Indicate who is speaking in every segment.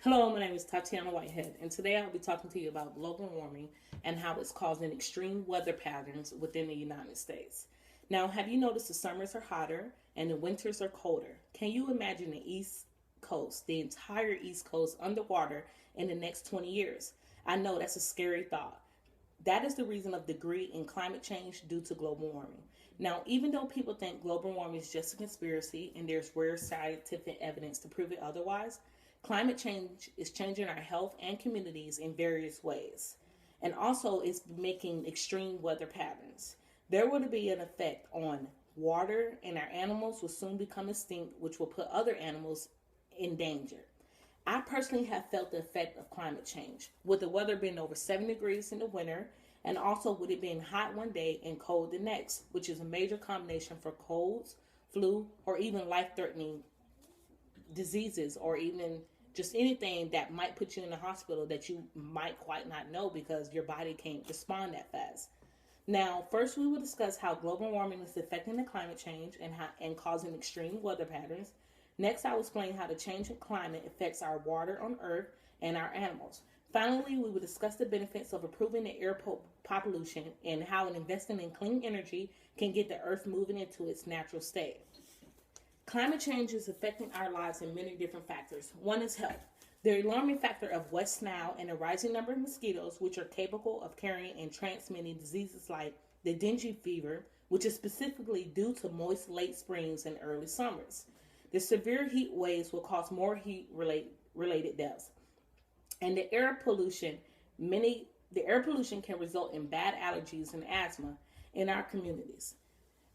Speaker 1: Hello, my name is Tatiana Whitehead, and today I'll be talking to you about global warming and how it's causing extreme weather patterns within the United States. Now, have you noticed the summers are hotter and the winters are colder? Can you imagine the East Coast, the entire East Coast, underwater in the next 20 years? I know that's a scary thought. That is the reason of degree in climate change due to global warming. Now, even though people think global warming is just a conspiracy and there's rare scientific evidence to prove it otherwise, climate change is changing our health and communities in various ways. And also, it's making extreme weather patterns. There will be an effect on water, and our animals will soon become extinct, which will put other animals in danger. I personally have felt the effect of climate change, with the weather being over 7 degrees in the winter, and also with it being hot one day and cold the next, which is a major combination for colds, flu, or even life threatening diseases, or even just anything that might put you in the hospital that you might quite not know because your body can't respond that fast. Now, first we will discuss how global warming is affecting the climate change and causing extreme weather patterns. Next, I will explain how the change in climate affects our water on Earth and our animals. Finally, we will discuss the benefits of improving the air pollution and how investing in clean energy can get the Earth moving into its natural state. Climate change is affecting our lives in many different factors. One is health. The alarming factor of West Nile and a rising number of mosquitoes, which are capable of carrying and transmitting diseases like the dengue fever, which is specifically due to moist late springs and early summers. The severe heat waves will cause more heat related deaths. And the air pollution can result in bad allergies and asthma in our communities.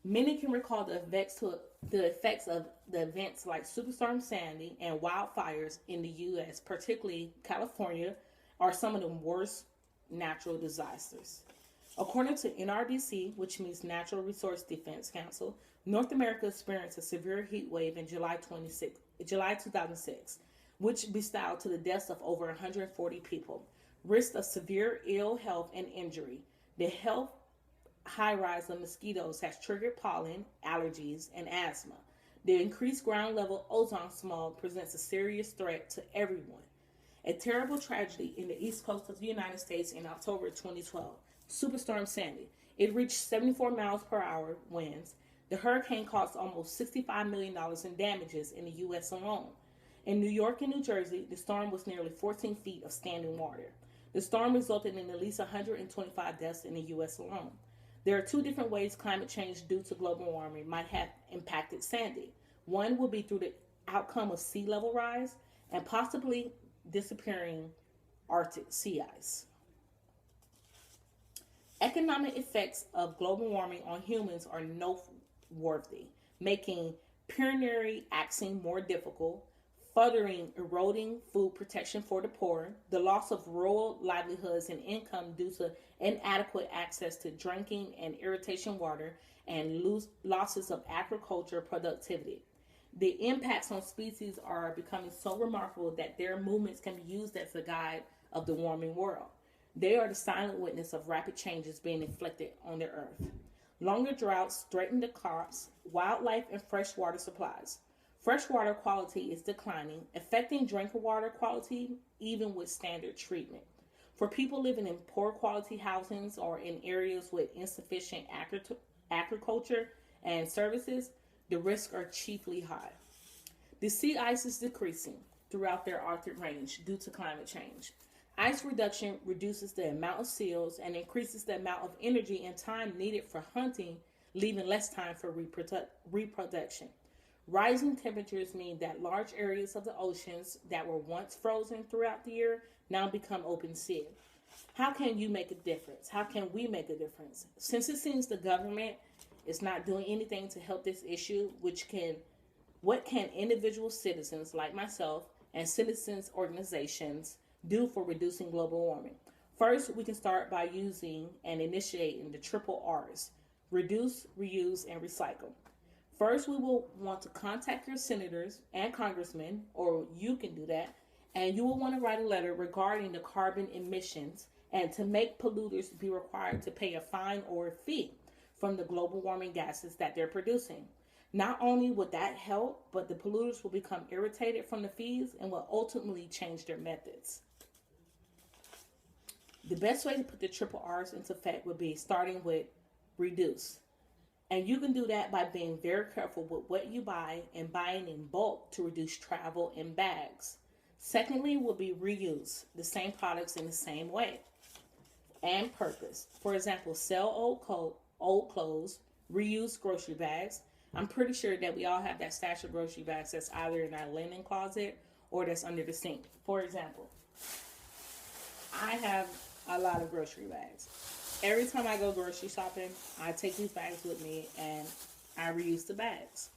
Speaker 1: Many can recall the effects of the events like Superstorm Sandy and wildfires in the U.S., particularly California, are some of the worst natural disasters. According to NRDC, which means Natural Resource Defense Council, North America experienced a severe heat wave in July 2006, which bestowed to the deaths of over 140 people. Risk of severe ill health and injury. The health high rise of mosquitoes has triggered pollen, allergies, and asthma. The increased ground level ozone smog presents a serious threat to everyone. A terrible tragedy in the east coast of the United States in October 2012. Superstorm Sandy. It reached 74 miles per hour winds. The hurricane caused almost $65 million in damages in the U.S. alone. In New York and New Jersey, the storm was nearly 14 feet of standing water. The storm resulted in at least 125 deaths in the U.S. alone. There are two different ways climate change due to global warming might have impacted Sandy. One will be through the outcome of sea level rise and possibly disappearing Arctic sea ice. Economic effects of global warming on humans are noteworthy, making pecuniary access more difficult, furthering eroding food protection for the poor, the loss of rural livelihoods and income due to inadequate access to drinking and irrigation water, and losses of agriculture productivity. The impacts on species are becoming so remarkable that their movements can be used as a guide of the warming world. They are the silent witness of rapid changes being inflicted on the earth. Longer droughts threaten the crops, wildlife, and freshwater supplies. Freshwater quality is declining, affecting drinking water quality even with standard treatment. For people living in poor quality housings or in areas with insufficient agriculture and services, the risks are chiefly high. The sea ice is decreasing throughout their Arctic range due to climate change. Ice reduction reduces the amount of seals and increases the amount of energy and time needed for hunting, leaving less time for reproduction. Rising temperatures mean that large areas of the oceans that were once frozen throughout the year now become open sea. How can you make a difference? How can we make a difference? Since it seems the government is not doing anything to help this issue, what can individual citizens like myself and citizens organizations do for reducing global warming? First, we can start by using and initiating the triple R's: reduce, reuse, and recycle. First, we will want to contact your senators and congressmen, or you can do that, and you will want to write a letter regarding the carbon emissions and to make polluters be required to pay a fine or a fee from the global warming gases that they're producing. Not only would that help, but the polluters will become irritated from the fees and will ultimately change their methods. The best way to put the triple R's into effect would be starting with reduce. And you can do that by being very careful with what you buy and buying in bulk to reduce travel and bags. Secondly, will be reuse the same products in the same way and purpose. For example, sell old clothes, reuse grocery bags. I'm pretty sure that we all have that stash of grocery bags that's either in our linen closet or that's under the sink. For example, I have a lot of grocery bags. Every time I go grocery shopping, I take these bags with me and I reuse the bags.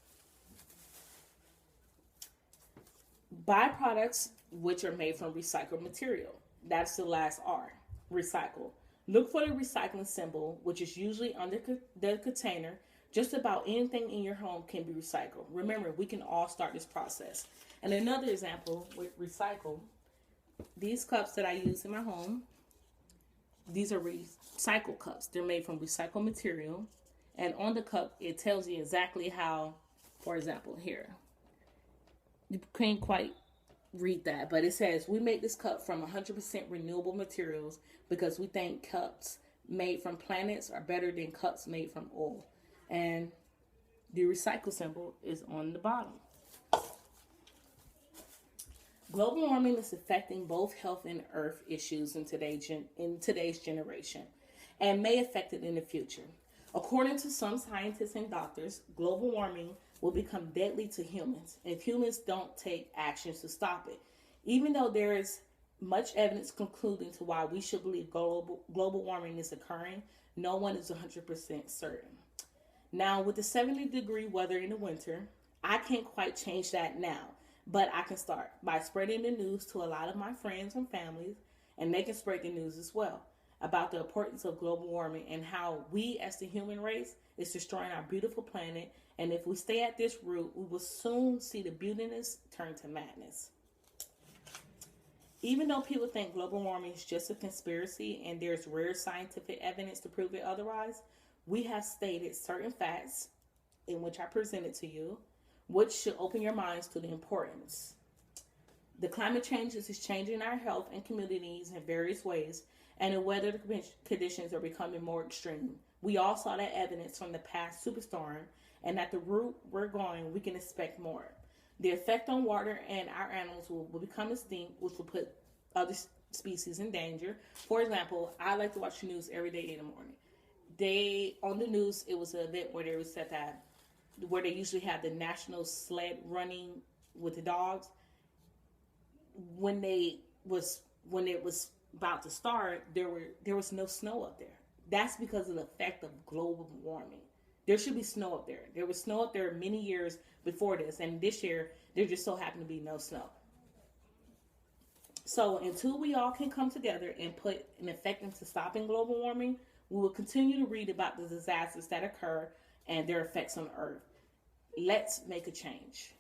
Speaker 1: Buy products which are made from recycled material. That's the last R, recycle. Look for the recycling symbol, which is usually under the container. Just about anything in your home can be recycled. Remember, we can all start this process. And another example with recycle, these cups that I use in my home, these are recycled cups. They're made from recycled material. And on the cup, it tells you exactly how, for example, here. You can't quite read that, but it says, we make this cup from 100% renewable materials because we think cups made from planets are better than cups made from oil. And the recycle symbol is on the bottom. Global warming is affecting both health and earth issues in today's generation and may affect it in the future. According to some scientists and doctors, global warming will become deadly to humans if humans don't take actions to stop it. Even though there is much evidence concluding to why we should believe global warming is occurring, no one is 100% certain. Now, with the 70-degree weather in the winter, I can't quite change that now, but I can start by spreading the news to a lot of my friends and families, and they can spread the news as well about the importance of global warming and how we as the human race is destroying our beautiful planet. And if we stay at this route, we will soon see the beautiness turn to madness. Even though people think global warming is just a conspiracy and there's rare scientific evidence to prove it otherwise, we have stated certain facts in which I presented to you, which should open your minds to the importance. The climate changes is changing our health and communities in various ways, and the weather conditions are becoming more extreme. We all saw that evidence from the past superstorm, and at the route we're going, we can expect more. The effect on water and our animals will become extinct, which will put other species in danger. For example, I like to watch the news every day in the morning. On the news, it was an event where they said that where they usually have the national sled running with the dogs. When it was about to start, there was no snow up there. That's because of the effect of global warming. There should be snow up there. There was snow up there many years before this, and this year there just so happened to be no snow. So until we all can come together and put an effect into stopping global warming, we will continue to read about the disasters that occur and their effects on the earth. Let's make a change.